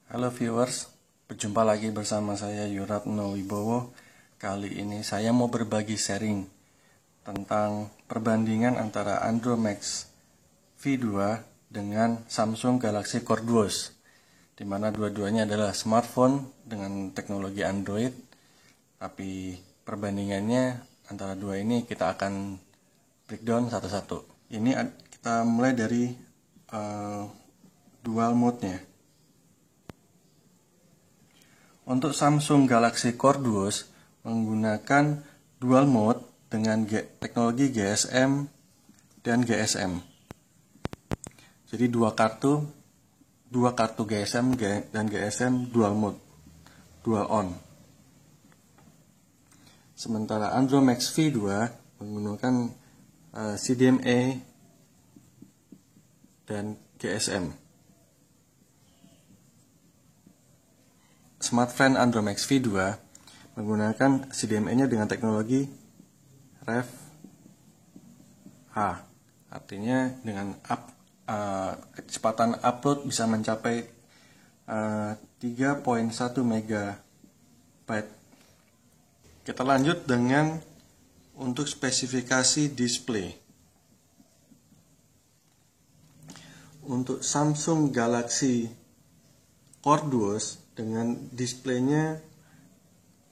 Halo viewers, berjumpa lagi bersama saya Yuratno Wibowo. Kali ini saya mau berbagi sharing tentang perbandingan antara Andromax V2 dengan Samsung Galaxy Core Duos, di mana dua-duanya adalah smartphone dengan teknologi Android. Tapi perbandingannya antara dua ini kita akan breakdown satu-satu. Ini kita mulai dari dual mode-nya. Untuk Samsung Galaxy Core Duos menggunakan dual mode dengan teknologi GSM dan GSM. Jadi dua kartu GSM dan GSM dual mode, dual on. Sementara Andromax V2 menggunakan CDMA dan GSM. Smartfren Andromax V2 menggunakan CDMA-nya dengan teknologi REV-A. Artinya dengan kecepatan upload bisa mencapai 3.1 MB. Kita lanjut dengan untuk spesifikasi display. Untuk Samsung Galaxy Core Duos dengan displaynya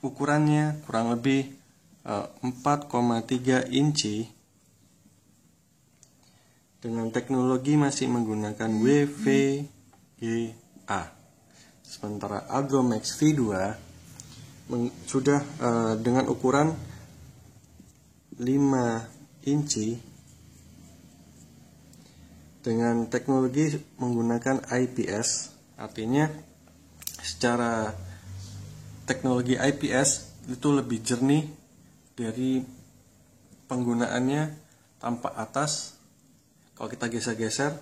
ukurannya kurang lebih 4,3 inci dengan teknologi masih menggunakan WVGA. Sementara Andromax V2 sudah dengan ukuran 5 inci dengan teknologi menggunakan IPS. Artinya secara teknologi IPS itu lebih jernih dari penggunaannya tampak atas. Kalau kita geser-geser,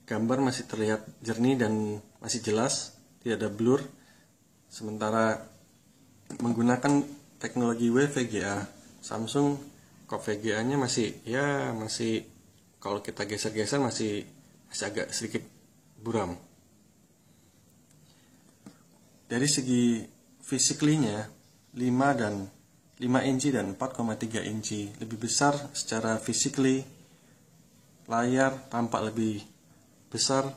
gambar masih terlihat jernih dan masih jelas, tidak ada blur. Sementara menggunakan teknologi WVGA, Samsung kok VGA-nya masih kalau kita geser-geser masih agak sedikit buram. Dari segi physically-nya 5 inci dan 4,3 inci lebih besar secara physically. Layar tampak lebih besar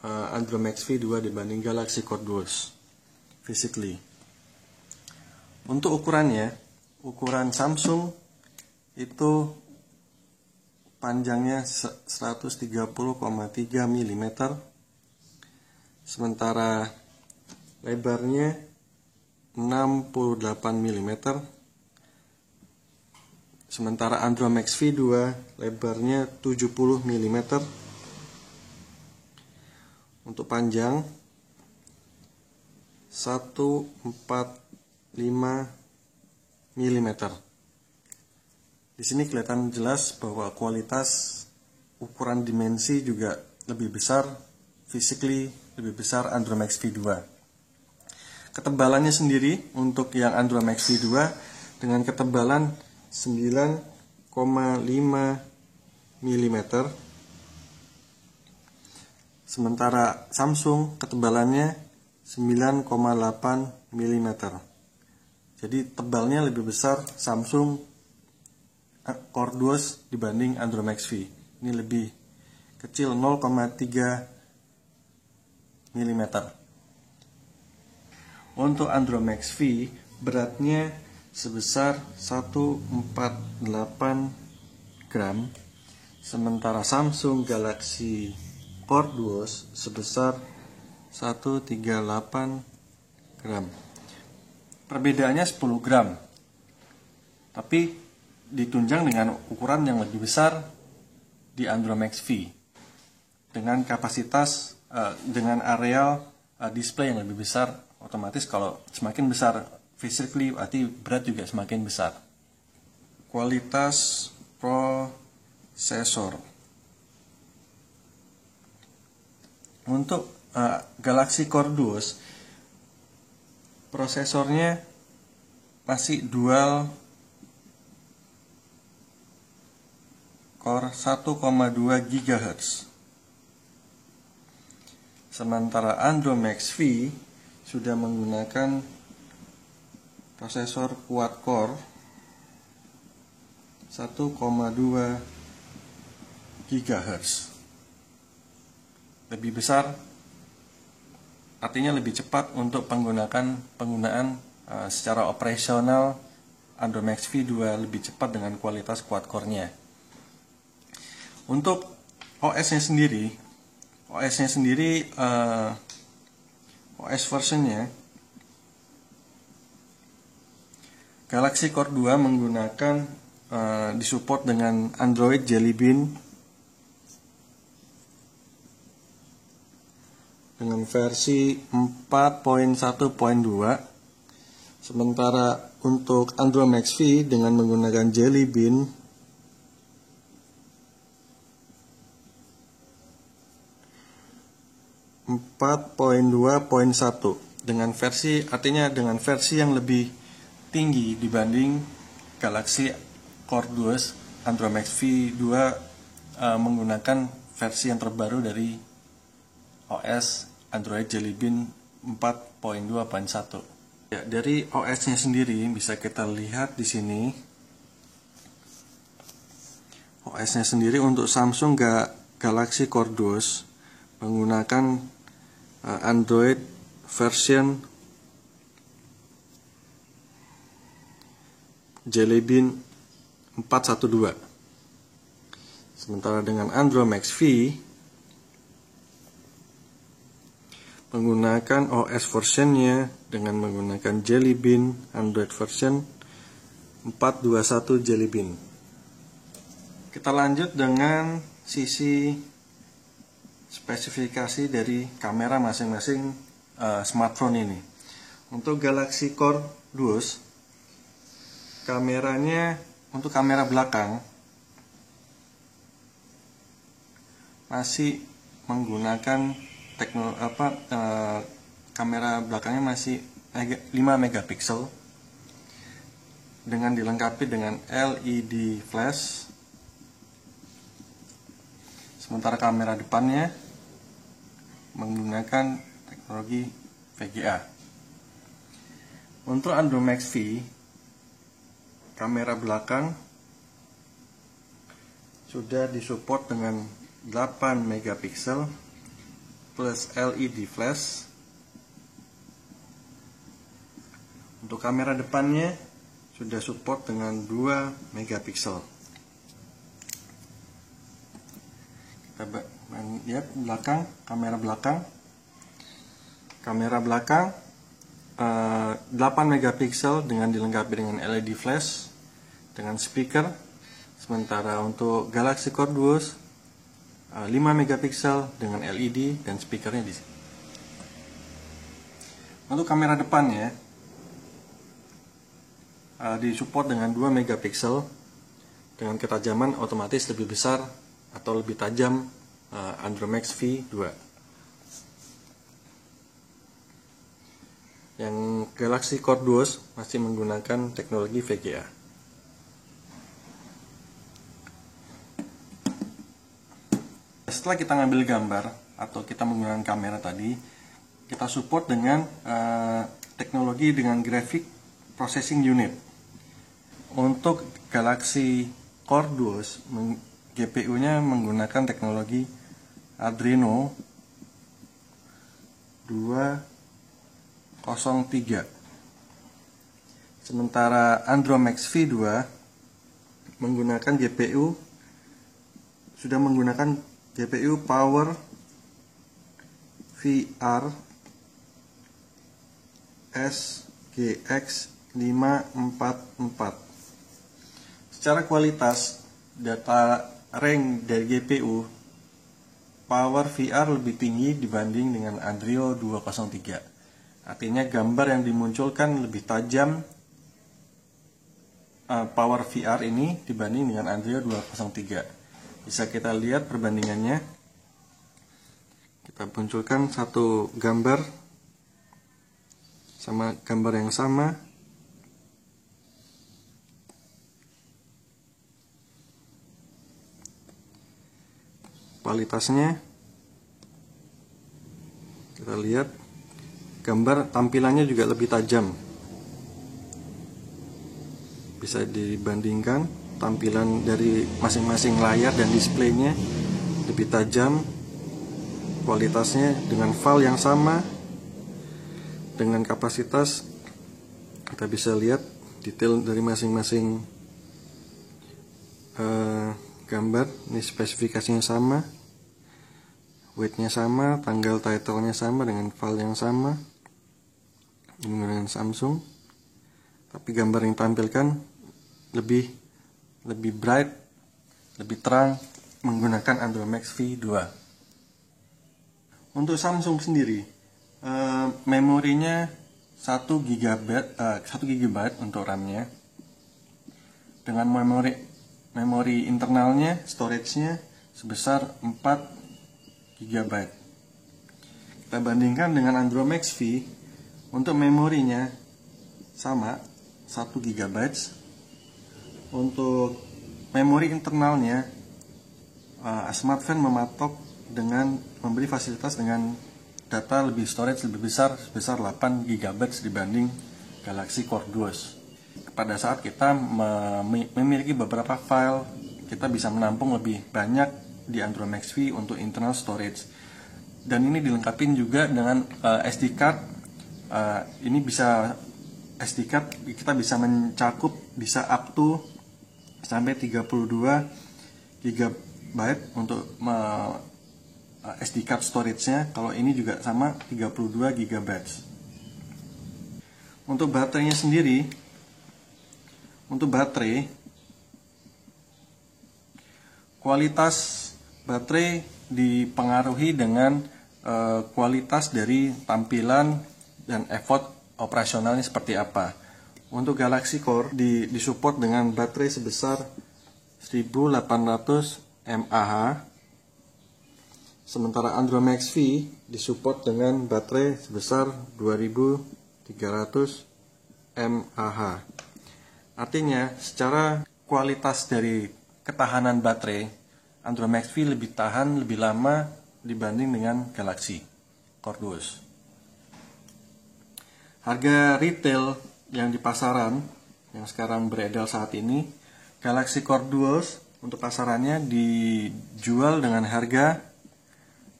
Andromax V2 dibanding Galaxy Core Duos physically. Untuk ukurannya, ukuran Samsung itu panjangnya 130,3 mm, sementara lebarnya 68 mm. Sementara Andromax V2 lebarnya 70 mm. Untuk panjang 145 mm. Di sini kelihatan jelas bahwa kualitas ukuran dimensi juga lebih besar, physically lebih besar Andromax V2. Ketebalannya sendiri untuk yang Andromax V2 dengan ketebalan 9,5 mm. Sementara Samsung ketebalannya 9,8 mm. Jadi tebalnya lebih besar Samsung Core Duos dibanding Andromax V. Ini lebih kecil 0,3 mm. Untuk Andromax V beratnya sebesar 148 gram, sementara Samsung Galaxy Core Duos sebesar 138 gram. Perbedaannya 10 gram, tapi ditunjang dengan ukuran yang lebih besar di Andromax V dengan kapasitas dengan areal display yang lebih besar. Otomatis kalau semakin besar physically berarti berat juga semakin besar. Kualitas prosesor. Untuk Galaxy Core Duos prosesornya masih dual core 1,2 GHz. Sementara Android Max V sudah menggunakan prosesor quad-core 1,2 GHz. Lebih besar, artinya lebih cepat untuk penggunaan secara operasional. Android Max V2 lebih cepat dengan kualitas quad-core-nya. Untuk OS-nya sendiri, OS versionnya Galaxy Core 2 menggunakan disupport dengan Android Jelly Bean dengan versi 4.1.2. Sementara untuk Android Max V dengan menggunakan Jelly Bean dengan versi yang lebih tinggi dibanding Galaxy Core 2. Android Max V2 menggunakan versi yang terbaru dari OS Android Jelly Bean 4.2.1. Ya, dari OS-nya sendiri bisa kita lihat di sini. OS-nya sendiri untuk Samsung Galaxy Core 2 menggunakan Android version Jelly Bean 4.1.2. Sementara dengan Android Max V menggunakan OS versionnya dengan menggunakan Jelly Bean Android version 4.2.1 Jelly Bean. Kita lanjut dengan sisi spesifikasi dari kamera masing-masing smartphone ini. Untuk Galaxy Core 2, kameranya untuk kamera belakang masih menggunakan kamera belakangnya masih 5 megapiksel dengan dilengkapi dengan LED flash. Sementara kamera depannya menggunakan teknologi VGA. Untuk Android Max V, kamera belakang sudah disupport dengan 8 megapiksel plus LED flash. Untuk kamera depannya sudah support dengan 2 megapiksel. Kita lihat belakang, kamera belakang 8 megapiksel dengan dilengkapi dengan LED flash dengan speaker. Sementara untuk Galaxy Core 2 5 megapiksel dengan LED dan speakernya di sini. Untuk kamera depannya disupport dengan 2 megapiksel dengan ketajaman otomatis lebih besar atau lebih tajam Android Max V2. Yang Galaxy Core 2 masih menggunakan teknologi VGA. Setelah kita ngambil gambar atau kita menggunakan kamera tadi, kita support dengan teknologi dengan Graphic Processing Unit. Untuk Galaxy Core 2 GPU-nya menggunakan teknologi Adreno 203. Sementara Android Max V2 menggunakan GPU Power VR SGX 544. Secara kualitas data rank dari GPU, Power VR lebih tinggi dibanding dengan Adreno 203. Artinya gambar yang dimunculkan lebih tajam Power VR ini dibanding dengan Adreno 203. Bisa kita lihat perbandingannya. Kita munculkan satu gambar sama gambar yang sama. Kualitasnya bisa lihat gambar tampilannya juga lebih tajam. Bisa dibandingkan tampilan dari masing-masing layar dan displaynya lebih tajam, kualitasnya dengan file yang sama, dengan kapasitas. Kita bisa lihat detail dari masing-masing gambar. Ini spesifikasinya sama, weightnya sama, tanggal titlenya sama dengan file yang sama, menggunakan Samsung. Tapi gambar yang ditampilkan lebih bright, lebih terang, menggunakan Andromax V2. Untuk Samsung sendiri, memorinya 1 GB untuk RAM-nya, dengan memori internalnya, storage-nya sebesar 4 GB. Kita bandingkan dengan Andromax V, untuk memorinya sama 1 GB. Untuk memori internalnya, smartphone mematok dengan memberi fasilitas dengan data lebih storage lebih besar sebesar 8 GB dibanding Galaxy Core Duos. Pada saat kita memiliki beberapa file, kita bisa menampung lebih banyak di Andromax V untuk internal storage. Dan ini dilengkapi juga dengan SD card. Ini bisa SD card kita bisa mencakup bisa up to sampai 32 GB untuk SD card storage-nya. Kalau ini juga sama 32 GB. Untuk baterainya sendiri, untuk baterai, kualitas baterai dipengaruhi dengan kualitas dari tampilan dan effort operasionalnya seperti apa. Untuk Galaxy Core disupport dengan baterai sebesar 1800 mAh, sementara Andromax V disupport dengan baterai sebesar 2300 mAh. Artinya, secara kualitas dari ketahanan baterai, Andromax V lebih tahan lebih lama dibanding dengan Galaxy Core Duos. Harga retail yang di pasaran yang sekarang beredar saat ini, Galaxy Core Duos untuk pasarannya dijual dengan harga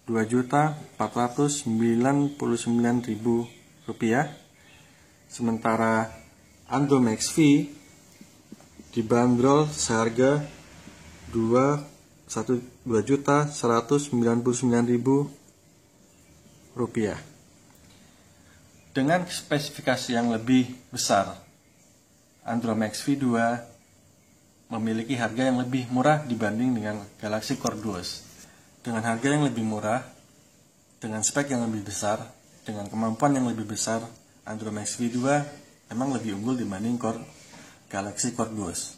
Rp2.499.000, sementara Andromax V dibanderol seharga Rp2.199.000. Dengan spesifikasi yang lebih besar, Andromax V2 memiliki harga yang lebih murah dibanding dengan Galaxy Core Duos. Dengan harga yang lebih murah, dengan spek yang lebih besar, dengan kemampuan yang lebih besar, Andromax V2 memang lebih unggul dibanding Galaxy Core Duos.